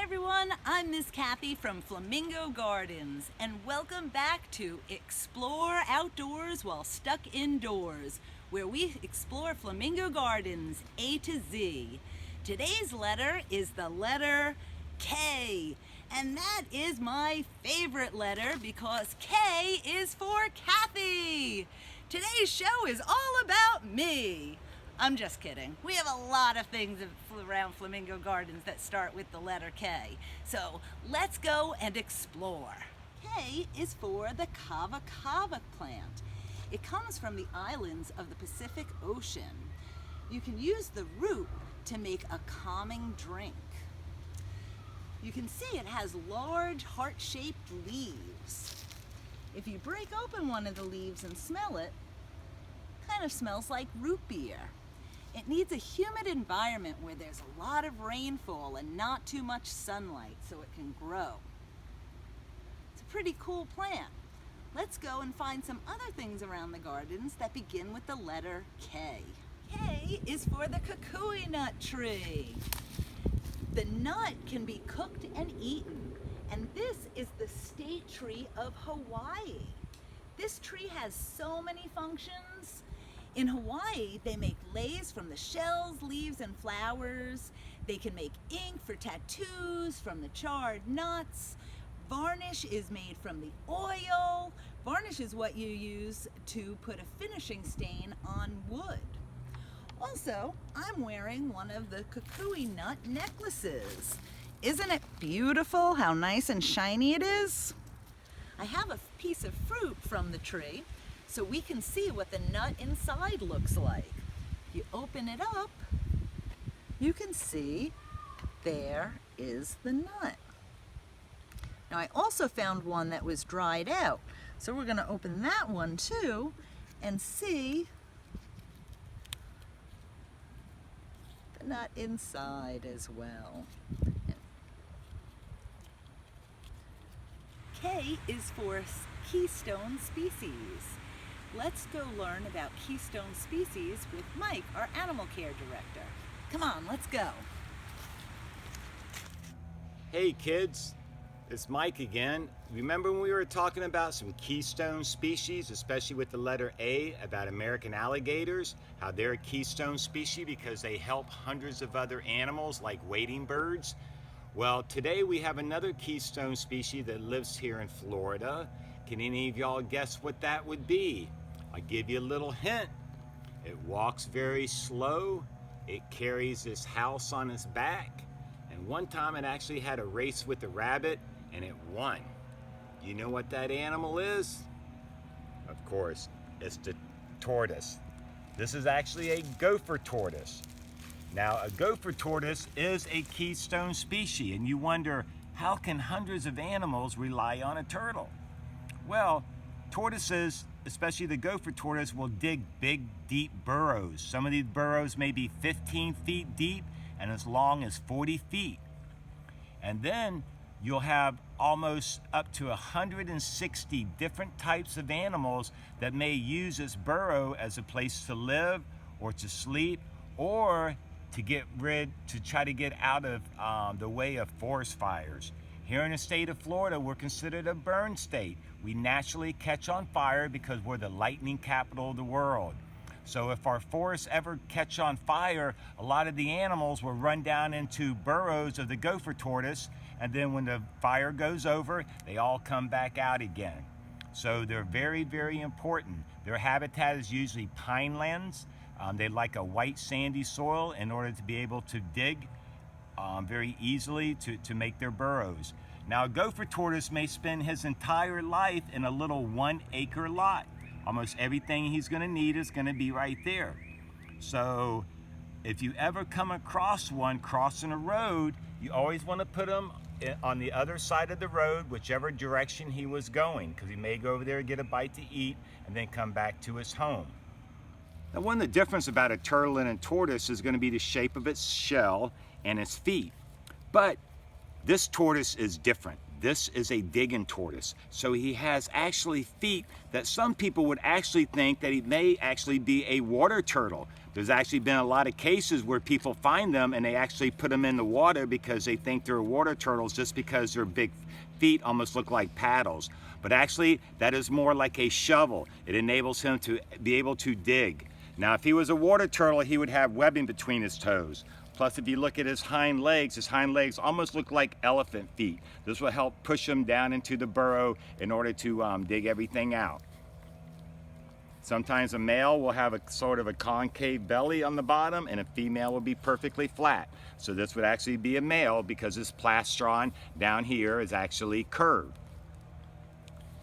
everyone, I'm Miss Kathy from Flamingo Gardens, and welcome back to Explore Outdoors While Stuck Indoors, where we explore Flamingo Gardens A to Z. Today's letter is the letter K, and that is my favorite letter because K is for Kathy. Today's show is all about me. I'm just kidding. We have a lot of things around Flamingo Gardens that start with the letter K. So let's go and explore. K is for the Kava Kava plant. It comes from the islands of the Pacific Ocean. You can use the root to make a calming drink. You can see it has large heart-shaped leaves. If you break open one of the leaves and smell it, kind of smells like root beer. It needs a humid environment where there's a lot of rainfall and not too much sunlight so it can grow. It's a pretty cool plant. Let's go and find some other things around the gardens that begin with the letter K. K is for the kukui nut tree. The nut can be cooked and eaten, and this is the state tree of Hawaii. This tree has so many functions. In Hawaii, they make leis from the shells, leaves, and flowers. They can make ink for tattoos from the charred nuts. Varnish is made from the oil. Varnish is what you use to put a finishing stain on wood. Also, I'm wearing one of the kukui nut necklaces. Isn't it beautiful how nice and shiny it is? I have a piece of fruit from the tree, so we can see what the nut inside looks like. If you open it up, you can see there is the nut. Now I also found one that was dried out, so we're going to open that one too and see the nut inside as well. K is for Keystone species. Let's go learn about Keystone species with Mike, our animal care director. Come on, let's go. Hey kids, it's Mike again. Remember when we were talking about some Keystone species, especially with the letter A, about American alligators, how they're a Keystone species because they help hundreds of other animals like wading birds? Well, today we have another Keystone species that lives here in Florida. Can any of y'all guess what that would be? I'll give you a little hint. It walks very slow. It carries this house on its back. And one time it actually had a race with a rabbit and it won. You know what that animal is? Of course, it's the tortoise. This is actually a gopher tortoise. Now, a gopher tortoise is a Keystone species, and you wonder, how can hundreds of animals rely on a turtle? Well, tortoises, especially the gopher tortoise, will dig big, deep burrows. Some of these burrows may be 15 feet deep and as long as 40 feet. And then you'll have almost up to 160 different types of animals that may use this burrow as a place to live or to sleep or to try to get out of the way of forest fires. Here in the state of Florida, we're considered a burn state. We naturally catch on fire because we're the lightning capital of the world. So if our forests ever catch on fire, a lot of the animals will run down into burrows of the gopher tortoise, and then when the fire goes over, they all come back out again. So they're very, very important. Their habitat is usually pinelands. They like a white sandy soil in order to be able to dig very easily to make their burrows. Now, a gopher tortoise may spend his entire life in a little 1 acre lot. Almost everything he's going to need is going to be right there. So if you ever come across one crossing a road, you always want to put him on the other side of the road, whichever direction he was going, because he may go over there and get a bite to eat and then come back to his home. Now, one of the differences about a turtle and a tortoise is going to be the shape of its shell and its feet. But this tortoise is different. This is a digging tortoise. So he has actually feet that some people would actually think that he may actually be a water turtle. There's actually been a lot of cases where people find them and they actually put them in the water because they think they're water turtles just because their big feet almost look like paddles. But actually, that is more like a shovel. It enables him to be able to dig. Now, if he was a water turtle, he would have webbing between his toes. Plus, if you look at his hind legs almost look like elephant feet. This will help push him down into the burrow in order to dig everything out. Sometimes a male will have a sort of a concave belly on the bottom and a female will be perfectly flat. So this would actually be a male because this plastron down here is actually curved.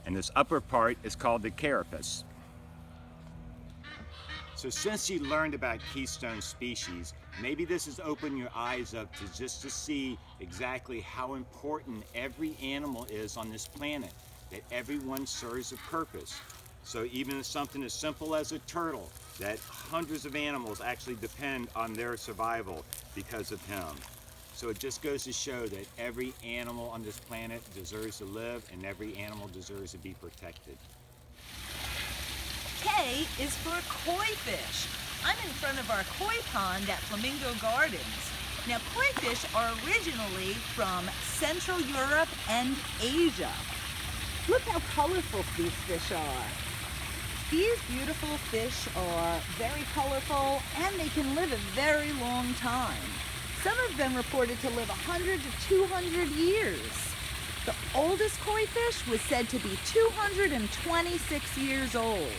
And this upper part is called the carapace. So since you learned about Keystone species, maybe this has opened your eyes up to see exactly how important every animal is on this planet, that everyone serves a purpose. So even something as simple as a turtle, that hundreds of animals actually depend on their survival because of him. So it just goes to show that every animal on this planet deserves to live and every animal deserves to be protected. K is for koi fish. I'm in front of our koi pond at Flamingo Gardens. Now, koi fish are originally from Central Europe and Asia. Look how colorful these fish are. These beautiful fish are very colorful and they can live a very long time. Some of them reported to live 100 to 200 years. The oldest koi fish was said to be 226 years old.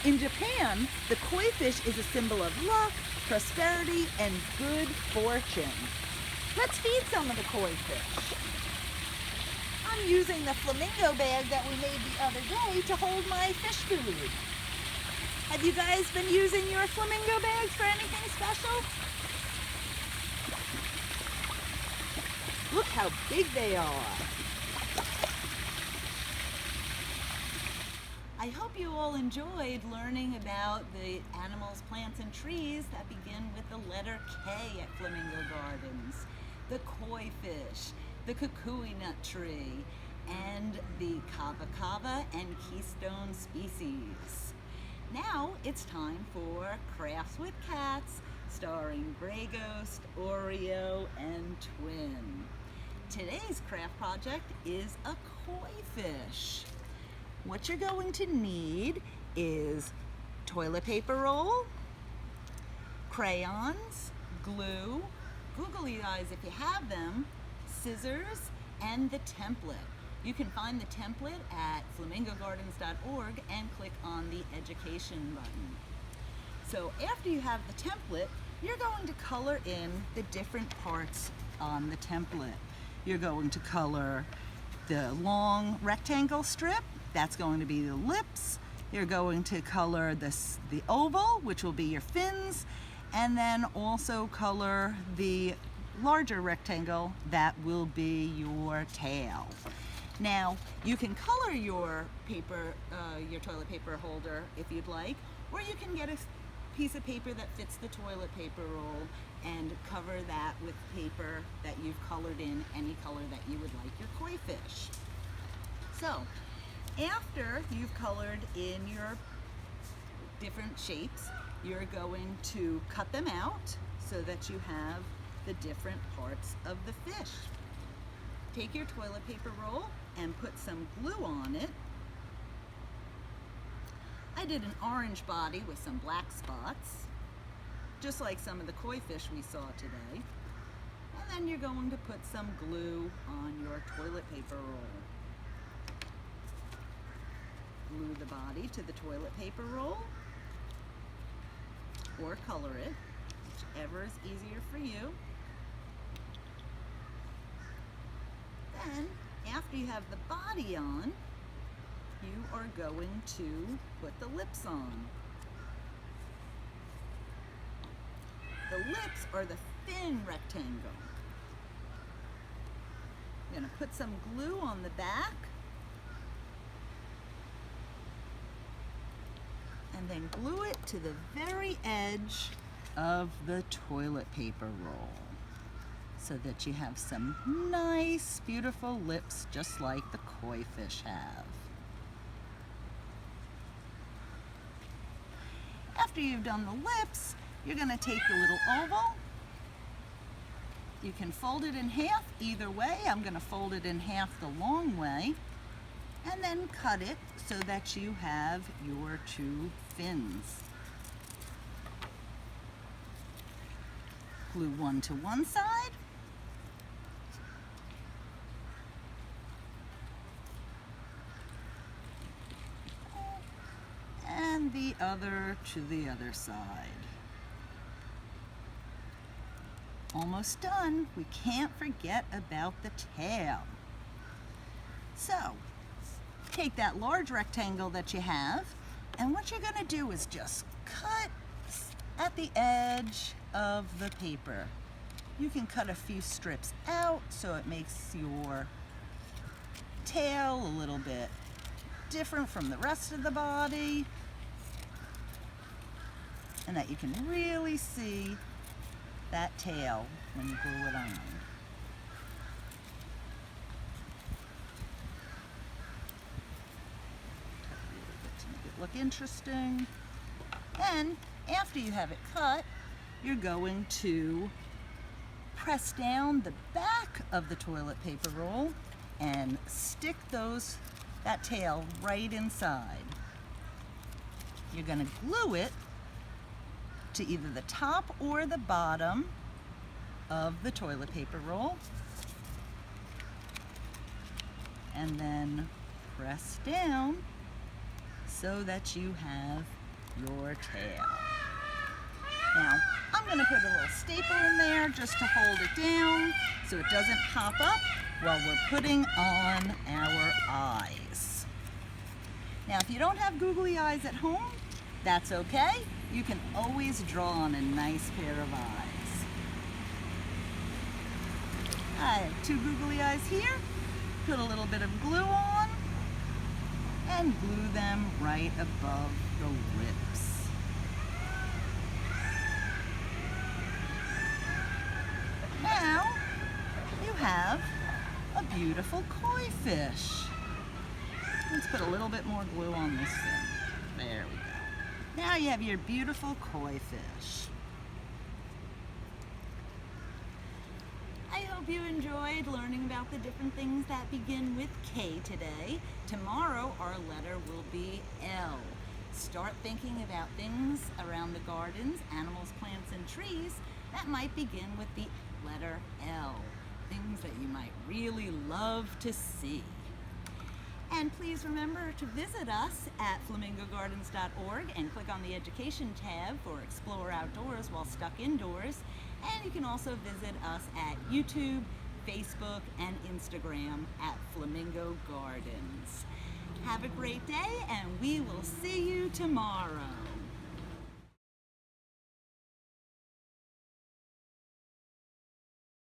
In Japan, the koi fish is a symbol of luck, prosperity, and good fortune. Let's feed some of the koi fish. I'm using the Flamingo bag that we made the other day to hold my fish food. Have you guys been using your Flamingo bags for anything special? Look how big they are. I hope you all enjoyed learning about the animals, plants, and trees that begin with the letter K at Flamingo Gardens. The koi fish, the kukui nut tree, and the Kava Kava and Keystone species. Now it's time for Crafts with Cats, starring Grey Ghost, Oreo, and Twin. Today's craft project is a koi fish. What you're going to need is toilet paper roll, crayons, glue, googly eyes if you have them, scissors, and the template. You can find the template at flamingogardens.org and click on the education button. So after you have the template, you're going to color in the different parts on the template. You're going to color the long rectangle strip. That's going to be the lips. You're going to color the oval, which will be your fins, and then also color the larger rectangle. That will be your tail. Now, you can color your paper, your toilet paper holder if you'd like, or you can get a piece of paper that fits the toilet paper roll and cover that with paper that you've colored in any color that you would like your koi fish. So, after you've colored in your different shapes, you're going to cut them out so that you have the different parts of the fish. Take your toilet paper roll and put some glue on it. I did an orange body with some black spots, just like some of the koi fish we saw today. And then you're going to put some glue on your toilet paper roll. Glue the body to the toilet paper roll, or color it, whichever is easier for you. Then, after you have the body on, you are going to put the lips on. The lips are the thin rectangle. You're going to put some glue on the back, and then glue it to the very edge of the toilet paper roll so that you have some nice, beautiful lips just like the koi fish have. After you've done the lips, you're going to take the little oval. You can fold it in half either way. I'm going to fold it in half the long way and then cut it so that you have your two fins. Glue one to one side. And the other to the other side. Almost done. We can't forget about the tail. So, take that large rectangle that you have, and what you're going to do is just cut at the edge of the paper. You can cut a few strips out so it makes your tail a little bit different from the rest of the body, and that you can really see that tail when you glue it on. Cut a little bit to make it look interesting. Then, after you have it cut, you're going to press down the back of the toilet paper roll and stick that tail right inside. You're going to glue it to either the top or the bottom of the toilet paper roll, and then press down so that you have your tail. Now, I'm going to put a little staple in there just to hold it down so it doesn't pop up while we're putting on our eyes. Now, if you don't have googly eyes at home, that's okay. You can always draw on a nice pair of eyes. I have two googly eyes here. Put a little bit of glue on and glue them right above the lips. Now you have a beautiful koi fish. Let's put a little bit more glue on this thing. There we go. Now you have your beautiful koi fish. I hope you enjoyed learning about the different things that begin with K today. Tomorrow our letter will be L. Start thinking about things around the gardens, animals, plants, and trees that might begin with the letter L. Things that you might really love to see. And please remember to visit us at flamingogardens.org and click on the Education tab for Explore Outdoors while stuck indoors. And you can also visit us at YouTube, Facebook, and Instagram at Flamingo Gardens. Have a great day, and we will see you tomorrow.